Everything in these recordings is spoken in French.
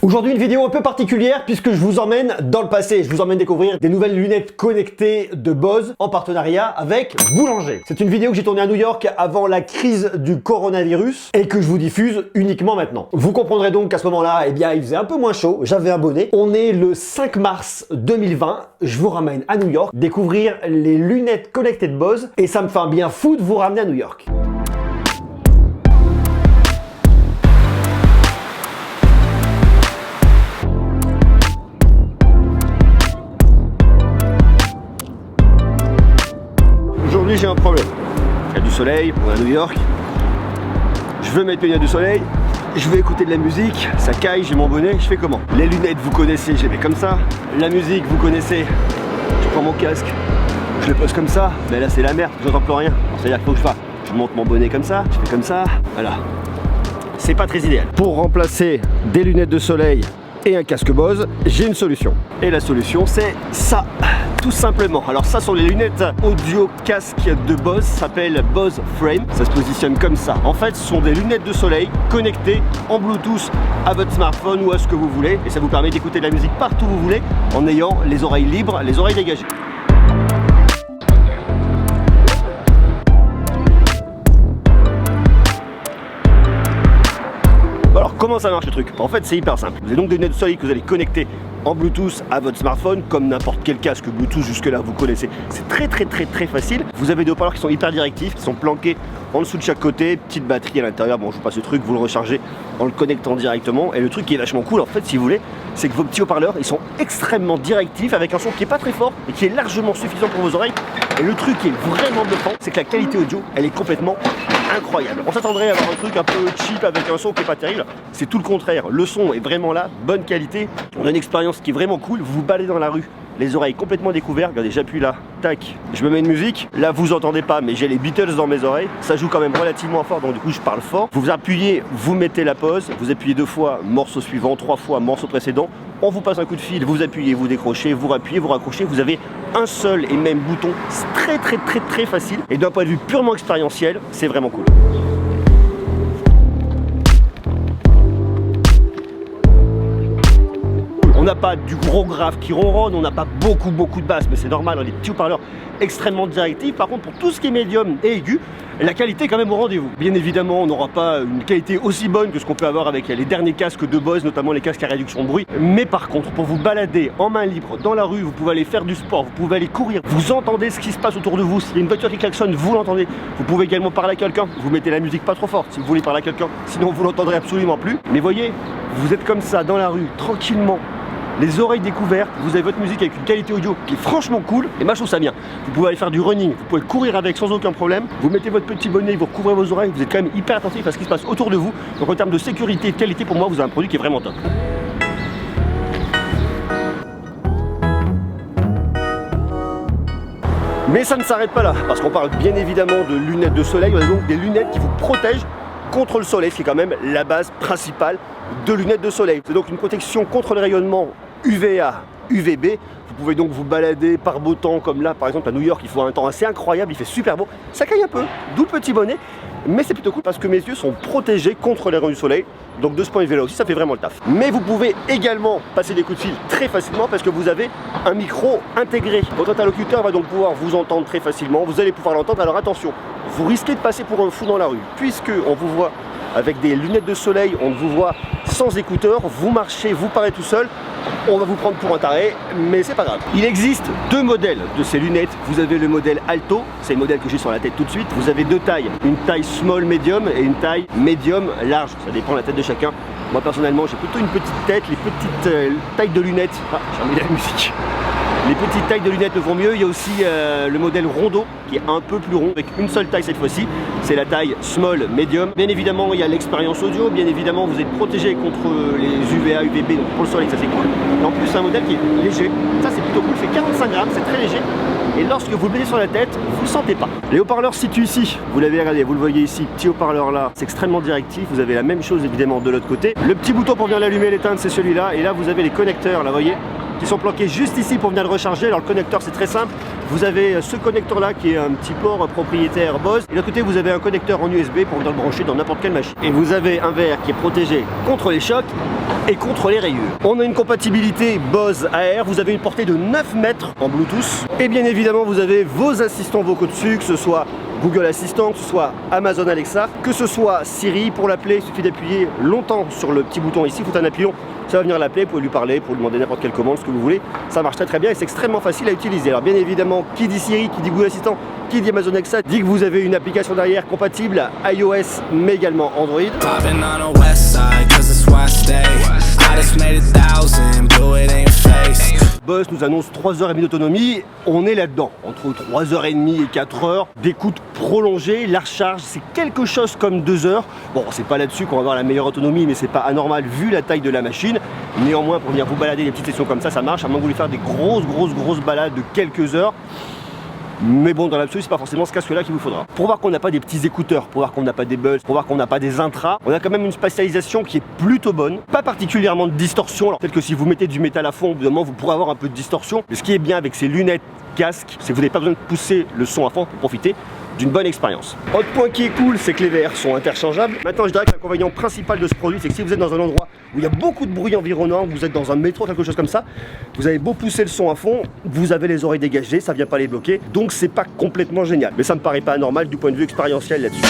Aujourd'hui, une vidéo un peu particulière puisque je vous emmène dans le passé. Je vous emmène découvrir des nouvelles lunettes connectées de Bose en partenariat avec Boulanger. C'est une vidéo que j'ai tournée à New York avant la crise du coronavirus et que je vous diffuse uniquement maintenant. Vous comprendrez donc qu'à ce moment-là, eh bien, il faisait un peu moins chaud, j'avais un bonnet. On est le 5 mars 2020, je vous ramène à New York découvrir les lunettes connectées de Bose et ça me fait un bien fou de vous ramener à New York. Aujourd'hui j'ai un problème, il y a du soleil, on est à New York, je veux mettre mes lunettes de soleil, je veux écouter de la musique, ça caille, j'ai mon bonnet, je fais comment? Les lunettes vous connaissez, je les mets comme ça, la musique vous connaissez, je prends mon casque, je le pose comme ça, mais là c'est la merde, j'entends plus rien, c'est-à-dire qu'il faut que je fasse, je monte mon bonnet comme ça, je fais comme ça, voilà, c'est pas très idéal. Pour remplacer des lunettes de soleil et un casque Bose, j'ai une solution, et la solution c'est ça. Tout simplement. Alors ça sont les lunettes audio casque de Bose, ça s'appelle Bose Frame. Ça se positionne comme ça. En fait, ce sont des lunettes de soleil connectées en Bluetooth à votre smartphone ou à ce que vous voulez. Et ça vous permet d'écouter de la musique partout où vous voulez en ayant les oreilles libres, les oreilles dégagées. Alors comment ça marche le truc? En fait c'est hyper simple. Vous avez donc des lunettes de soleil que vous allez connecter en Bluetooth à votre smartphone comme n'importe quel casque Bluetooth jusque là vous connaissez. C'est très facile. Vous avez des haut-parleurs qui sont hyper directifs, qui sont planqués en dessous de chaque côté, petite batterie à l'intérieur. Bon je vous passe ce truc, vous le rechargez en le connectant directement. Et le truc qui est vachement cool en fait si vous voulez, c'est que vos petits haut-parleurs ils sont extrêmement directifs avec un son qui est pas très fort et qui est largement suffisant pour vos oreilles. Et le truc qui est vraiment bluffant, c'est que la qualité audio elle est complètement incroyable. On s'attendrait à avoir un truc un peu cheap avec un son qui est pas terrible. C'est tout le contraire. Le son est vraiment là, bonne qualité. On a une expérience qui est vraiment cool. Vous vous baladez dans la rue, les oreilles complètement découvertes. Regardez, j'appuie là, tac, je me mets une musique. Là, vous entendez pas, mais j'ai les Beatles dans mes oreilles. Ça joue quand même relativement fort, donc du coup, je parle fort. Vous appuyez, vous mettez la pause. Vous appuyez 2 fois, morceau suivant, 3 fois, morceau précédent. On vous passe un coup de fil, vous appuyez, vous décrochez, vous rappuyez, vous raccrochez. Vous avez un seul et même bouton. C'est très facile. Et d'un point de vue purement expérientiel, c'est vraiment cool. On n'a pas du gros grave qui ronronne, on n'a pas beaucoup de basses, mais c'est normal, on a des petits haut-parleurs extrêmement directifs. Par contre, pour tout ce qui est médium et aigu, la qualité est quand même au rendez-vous. Bien évidemment, on n'aura pas une qualité aussi bonne que ce qu'on peut avoir avec les derniers casques de Bose, notamment les casques à réduction de bruit. Mais par contre, pour vous balader en main libre dans la rue, vous pouvez aller faire du sport, vous pouvez aller courir, vous entendez ce qui se passe autour de vous. S'il y a une voiture qui klaxonne, vous l'entendez. Vous pouvez également parler à quelqu'un, vous mettez la musique pas trop forte si vous voulez parler à quelqu'un, sinon vous l'entendrez absolument plus. Mais voyez, vous êtes comme ça dans la rue, tranquillement, les oreilles découvertes, vous avez votre musique avec une qualité audio qui est franchement cool, et moi je trouve ça bien. Vous pouvez aller faire du running, vous pouvez courir avec sans aucun problème, vous mettez votre petit bonnet, vous recouvrez vos oreilles, vous êtes quand même hyper attentif à ce qui se passe autour de vous. Donc en termes de sécurité et de qualité, pour moi, vous avez un produit qui est vraiment top. Mais ça ne s'arrête pas là, parce qu'on parle bien évidemment de lunettes de soleil, on a donc des lunettes qui vous protègent contre le soleil, ce qui est quand même la base principale de lunettes de soleil. C'est donc une protection contre le rayonnement UVA, UVB. Vous pouvez donc vous balader par beau temps, comme là par exemple à New York, il faut un temps assez incroyable, il fait super beau. Ça caille un peu, d'où le petit bonnet, mais c'est plutôt cool parce que mes yeux sont protégés contre les rayons du soleil. Donc de ce point de vue là aussi, ça fait vraiment le taf. Mais vous pouvez également passer des coups de fil très facilement parce que vous avez un micro intégré. Votre interlocuteur va donc pouvoir vous entendre très facilement, vous allez pouvoir l'entendre. Alors attention, vous risquez de passer pour un fou dans la rue, puisque on vous voit avec des lunettes de soleil, on vous voit sans écouteurs, vous marchez, vous parlez tout seul, on va vous prendre pour un taré, mais c'est pas grave. Il existe 2 modèles de ces lunettes. Vous avez le modèle Alto, c'est le modèle que j'ai sur la tête tout de suite. Vous avez 2 tailles, une taille small medium et une taille medium large, ça dépend de la tête de chacun. Moi personnellement j'ai plutôt une petite tête, les petites tailles de lunettes, j'ai remis la musique. Les petites tailles de lunettes me vont mieux. Il y a aussi le modèle Rondo qui est un peu plus rond avec une seule taille cette fois-ci. C'est la taille small medium. Bien évidemment, il y a l'expérience audio. Bien évidemment, vous êtes protégé contre les UVA, UVB. Donc pour le soleil, ça c'est cool. Et en plus, c'est un modèle qui est léger. Ça c'est plutôt cool. Il fait 45 grammes, c'est très léger. Et lorsque vous le mettez sur la tête, vous ne le sentez pas. Les haut-parleurs se situent ici. Vous l'avez regardé, vous le voyez ici. Petit haut-parleur là, c'est extrêmement directif. Vous avez la même chose évidemment de l'autre côté. Le petit bouton pour bien l'allumer et l'éteindre, c'est celui-là. Et là, vous avez les connecteurs. Là, vous voyez. qui sont planqués juste ici pour venir le recharger. Alors le connecteur c'est très simple, vous avez ce connecteur là qui est un petit port propriétaire Bose, et de l'autre côté vous avez un connecteur en USB pour venir le brancher dans n'importe quelle machine. Et vous avez un verre qui est protégé contre les chocs et contre les rayures. On a une compatibilité Bose AR, vous avez une portée de 9 mètres en Bluetooth, et bien évidemment vous avez vos assistants vocaux dessus, que ce soit Google Assistant, que ce soit Amazon Alexa, que ce soit Siri. Pour l'appeler, il suffit d'appuyer longtemps sur le petit bouton ici, tout en appuyant, ça va venir l'appeler, vous pouvez lui parler, pour lui demander n'importe quelle commande, ce que vous voulez. Ça marche très très bien et c'est extrêmement facile à utiliser. Alors bien évidemment, qui dit Siri, qui dit Google Assistant, qui dit Amazon Alexa, dit que vous avez une application derrière compatible iOS mais également Android. Bose nous annonce 3h30 d'autonomie, on est là-dedans, entre 3h30 et 4h, d'écoute prolongée, la recharge c'est quelque chose comme 2 heures. Bon, c'est pas là-dessus qu'on va avoir la meilleure autonomie, mais c'est pas anormal vu la taille de la machine. Néanmoins, pour venir vous balader des petites sessions comme ça marche, à moins que vous voulez faire des grosses balades de quelques heures. Mais bon, dans l'absolu, c'est pas forcément ce casque-là qu'il vous faudra. Pour voir qu'on n'a pas des petits écouteurs, pour voir qu'on n'a pas des buzz, pour voir qu'on n'a pas des intras, on a quand même une spatialisation qui est plutôt bonne. Pas particulièrement de distorsion. Alors peut-être que si vous mettez du métal à fond, évidemment, vous pourrez avoir un peu de distorsion. Mais ce qui est bien avec ces lunettes casque, c'est que vous n'avez pas besoin de pousser le son à fond pour profiter d'une bonne expérience. Autre point qui est cool, c'est que les verres sont interchangeables. Maintenant, je dirais que l'inconvénient principal de ce produit, c'est que si vous êtes dans un endroit où il y a beaucoup de bruit environnant, vous êtes dans un métro, quelque chose comme ça, vous avez beau pousser le son à fond, vous avez les oreilles dégagées, ça vient pas les bloquer, donc c'est pas complètement génial. Mais ça me paraît pas anormal du point de vue expérientiel là-dessus.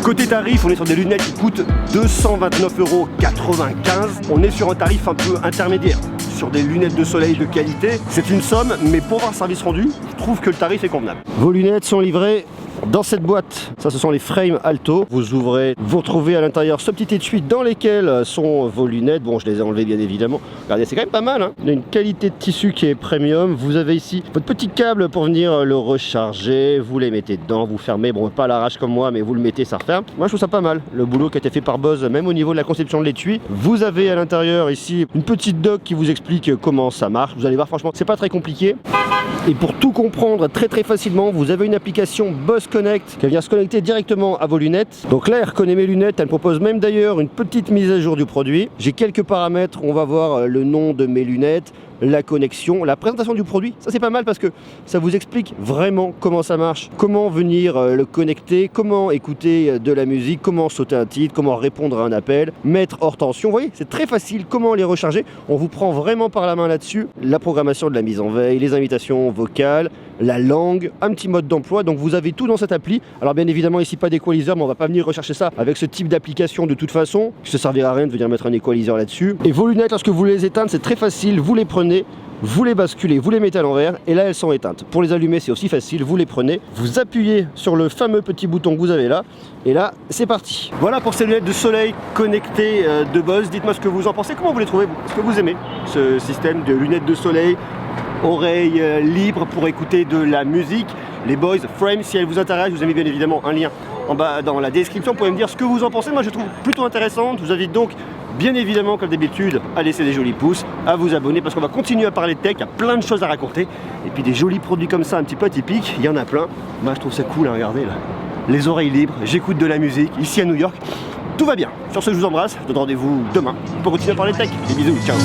Côté tarif, on est sur des lunettes qui coûtent 229,95 €. On est sur un tarif un peu intermédiaire. Sur des lunettes de soleil de qualité, c'est une somme, mais pour avoir service rendu, je trouve que le tarif est convenable. Vos lunettes sont livrées dans cette boîte. Ça, ce sont les frames Alto. Vous ouvrez, vous retrouvez à l'intérieur ce petit étui dans lesquels sont vos lunettes. Bon, je les ai enlevées bien évidemment. Regardez, c'est quand même pas mal, hein. Il y a une qualité de tissu qui est premium. Vous avez ici votre petit câble pour venir le recharger. Vous les mettez dedans, vous fermez. Bon, pas à l'arrache comme moi, mais vous le mettez, ça referme. Moi, je trouve ça pas mal. Le boulot qui a été fait par Bose, même au niveau de la conception de l'étui. Vous avez à l'intérieur ici une petite doc qui vous explique comment ça marche. Vous allez voir, franchement, c'est pas très compliqué. Et pour tout comprendre très facilement, vous avez une application Bose Connect qui vient se connecter directement à vos lunettes. Donc là, elle reconnaît mes lunettes, elle propose même d'ailleurs une petite mise à jour du produit. J'ai quelques paramètres, on va voir le nom de mes lunettes, la connexion, la présentation du produit. Ça, c'est pas mal parce que ça vous explique vraiment comment ça marche, comment venir le connecter, comment écouter de la musique, comment sauter un titre, comment répondre à un appel, mettre hors tension. Vous voyez, c'est très facile, comment les recharger. On vous prend vraiment par la main là-dessus. La programmation de la mise en veille, les invitations vocales, la langue, un petit mode d'emploi. Donc vous avez tout dans cette appli. Alors bien évidemment ici pas d'équaliseur, mais on va pas venir rechercher ça avec ce type d'application de toute façon. Ça servira à rien de venir mettre un équaliseur là-dessus. Et vos lunettes, lorsque vous voulez les éteindre, c'est très facile. Vous les prenez, vous les basculez, vous les mettez à l'envers et là elles sont éteintes. Pour les allumer, c'est aussi facile. Vous les prenez, vous appuyez sur le fameux petit bouton que vous avez là et là c'est parti. Voilà pour ces lunettes de soleil connectées de Bose. Dites-moi ce que vous en pensez, comment vous les trouvez, est-ce que vous aimez ce système de lunettes de soleil, oreilles libres pour écouter de la musique, les Bose Frames. Si elles vous intéressent, je vous ai mis bien évidemment un lien en bas dans la description. Vous pouvez me dire ce que vous en pensez. Moi je trouve plutôt intéressante. Je vous invite donc bien évidemment comme d'habitude à laisser des jolis pouces, à vous abonner parce qu'on va continuer à parler de tech. Il y a plein de choses à raconter et puis des jolis produits comme ça un petit peu atypiques, il y en a plein. Moi je trouve ça cool, hein, regardez là, les oreilles libres, j'écoute de la musique ici à New York, tout va bien. Sur ce, je vous embrasse, je vous donne rendez-vous demain pour continuer à parler de tech. Des bisous, ciao.